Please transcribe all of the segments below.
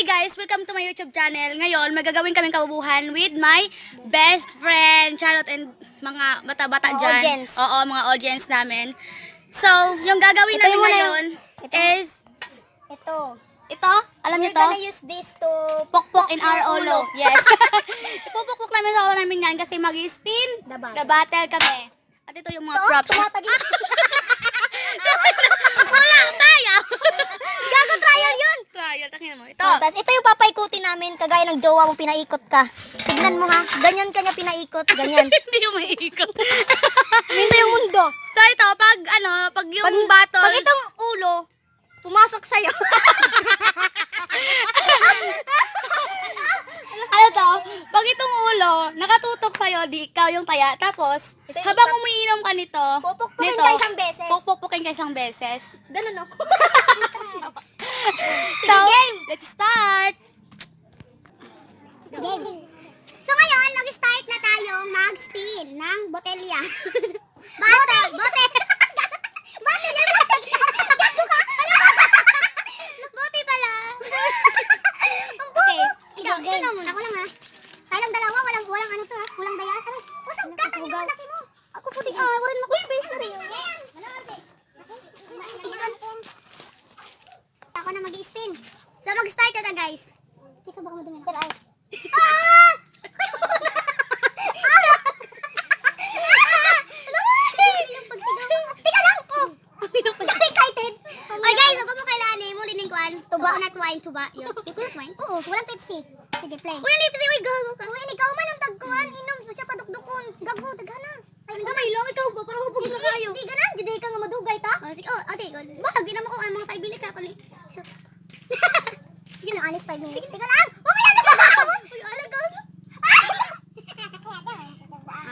guys, welcome to my YouTube channel. Ngayon, magagawin kaming kabubuhan with my best friend, Charlotte, and mga bata-bata dyan. Audience. Oo, mga audience namin. So, yung gagawin namin ngayon is... Ito? Alam niyo to? We're gonna use this to Pokpok in our ulo. Yes. Ipupukpok namin sa ulo namin yan kasi mag-spin the battle kami. At ito yung mga props. Tumatagi. Wala, tayo! Gago, trial yun. Trial, takin mo. Ito. Tapos ito yung papaikutin namin, kagaya ng jowa mo, pinaikot ka. Tignan mo ha, ganyan ka niya pinaikot, ganyan. Hindi yung maiikot. Minto yung mundo. So ito, pag yung battle... Pag itong ulo, pumasok sa'yo. Ano to? Pag itong ulo, nakatutok sa'yo, di ikaw yung taya. Tapos, Ito yung habang umiinom ka nito, Pupukpukin ka isang beses. Pupukpukin ka isang beses. Ganun o. So, let's start! So ngayon, mag-start na tayong mag-spin ng botelya. Bote! Bote! Bote! Gago ka! Bote pala! Okay, ikaw na muna. Ako lang ha. Tayong dalawa, walang ano to ha. Walang daya. Usap ka, tangin ang laki mo. Ako puti. Walang ako space na rin. Ako na mag-spin. So mag-start na guys. Dito baka madumi na. Ah! Teka lang! Excited! Ay guys, ako mo kailangan mo lining kuan. Coconut wine, tuba. Yun. Coconut wine? Oo, walang Pepsi. Sige, play. Uy, Pepsi, uy, gago ka. Uy, ikaw man ang tagkuhan. Inom ko siya padukdukon. Gago, tagana. Ay, gamay lang ikaw ba? Para hubog na kayo. Hindi ganan, judi ka nga madugay ta. Sige, ate, bahagi naman ko ang mga 5 minutes ako ni. Sige na, alis 5 minutes. Teka lang! Mamaya na ba? Uy, alam ka.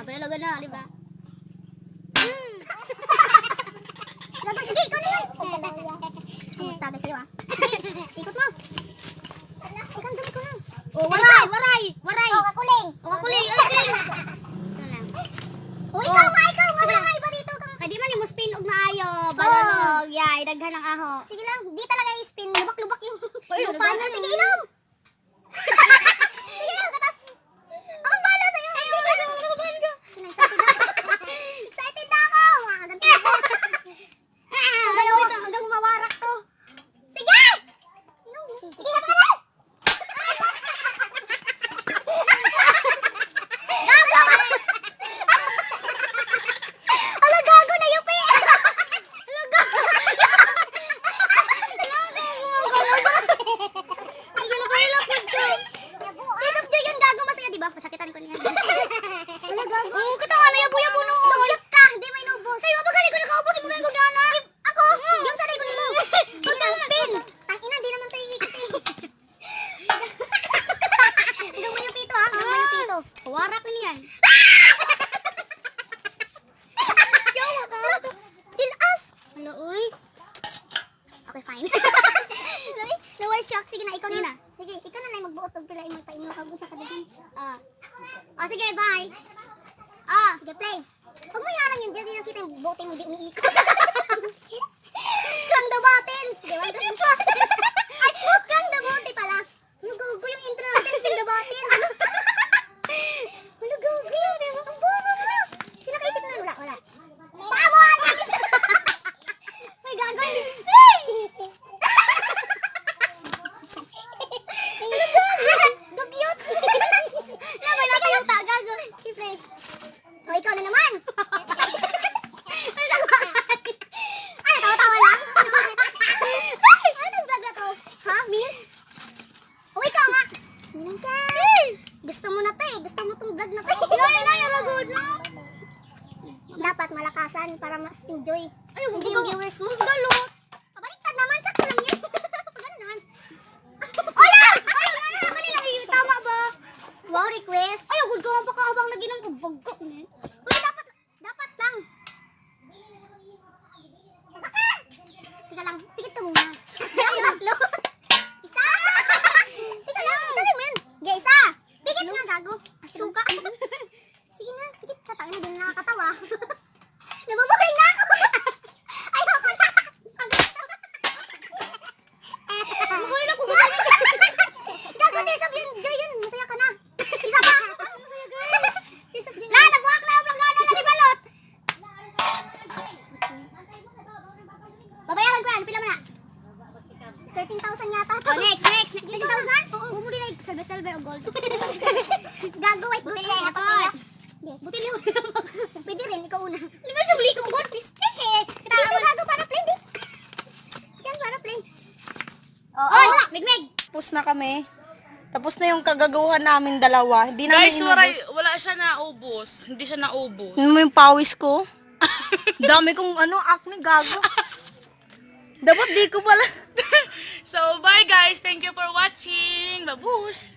Palaga na, di ba? Sige, ikaw na yun. Tabi sa'yo ah. Ikot mo. Ikang dumi ko lang. Oh, waray. Oh, kakuling. Oh, ikaw nga. Wala nga iba dito. Kadi man mo spin og maayo. Balanog. Yay, daghan ng aho. Sige lang, di talaga i-spin. Lubak-lubak yung lupa niya. Sige, inom. Sige lang, katas. Ang bala sa'yo. Excited na ako. Makaganti ako. Hanggang mawarak to. Sige! Sige, hapa ka na! Gago! Ala, gago na yupi! Ala, gago! Ang gano'n kayo lakad ko. Isap dyan yun, gago. Masaya, diba? Masakitan ko niya. Ala, gago. Oo, kita nga na yabu-yabu noon. Lugyak ka! Hindi may nubos. Sa'yo, abagani ko nakaubos. Hindi mo na yung gagana. Ako? Yung sanay ko nito. Huwag kang spin. Tangina, di naman tayo ikot eh. Hanggang mo yung pito ha. Hanggang mo yung pito. Warak ko niyan. Yawa ka. Tilas. Hala, uy. Okay, fine. Lower shock. Sige na, ikaw na. Sige, ikaw na na magbuot og pila imong painyo kag usa ka daghan. Sige, bye. Sige, play. Huwag mo yarang yun dyan, di nakita yung bote mo di umiikot. Kang the bottle. Sige, one, two, three. Ay, kang the bote pala. Lugago yung intro natin, kang the bottle. Lugago yun, diba? Ang bono mo. Sino kaisip na? Wala. Tama! May gagawin. Dugyot. Naman na kayo ta, gago. Play. O, ikaw na naman. Ay, tawa-tawa lang. Ano itong vlog na to? Ha, miss? O, ikaw nga. Minang ka. Gusto mo na to eh. Gusto mo tong vlog na to. Inay, alagod na. Dapat malakasan para mas enjoy. Ay, hindi yung viewers mo. Galot. Pabaliktad naman. Sakto lang yan. Gano'n naman. Ola! Ano kanila? Tama ba? Wow, request. Ay, agod ka baka habang naginang ubagok. Uy, dapat lang. Teka lang, pikit ka muna. Tatlo. Isa. Teka lang, dali mo yan. Okay, isa. Pikit nga, gago. Suka. Sige na, pikit ka. Tangin na din nakakatawa. Nababahay na ako. Ayoko na. Makuha na ko. 13,000 yata. Oh, next. 13,000? Oo. Bumuli na silver o gold. Gago, white gold. Bumili ako. Butili mo. Pwede rin, ikaw una. Hindi ba siya buli kong gold? Please, kita mo gago para plain, di. Yan, para plain. Oh, Megmeg. Tapos na kami. Tapos na yung kagagawa namin dalawa. Hindi namin Guys, wala siya naubos. Hindi siya naubos. Ano mo yung pawis ko? Dami kong acne gago. Dapat di ko pala. So, bye guys. Thank you for watching. Babush!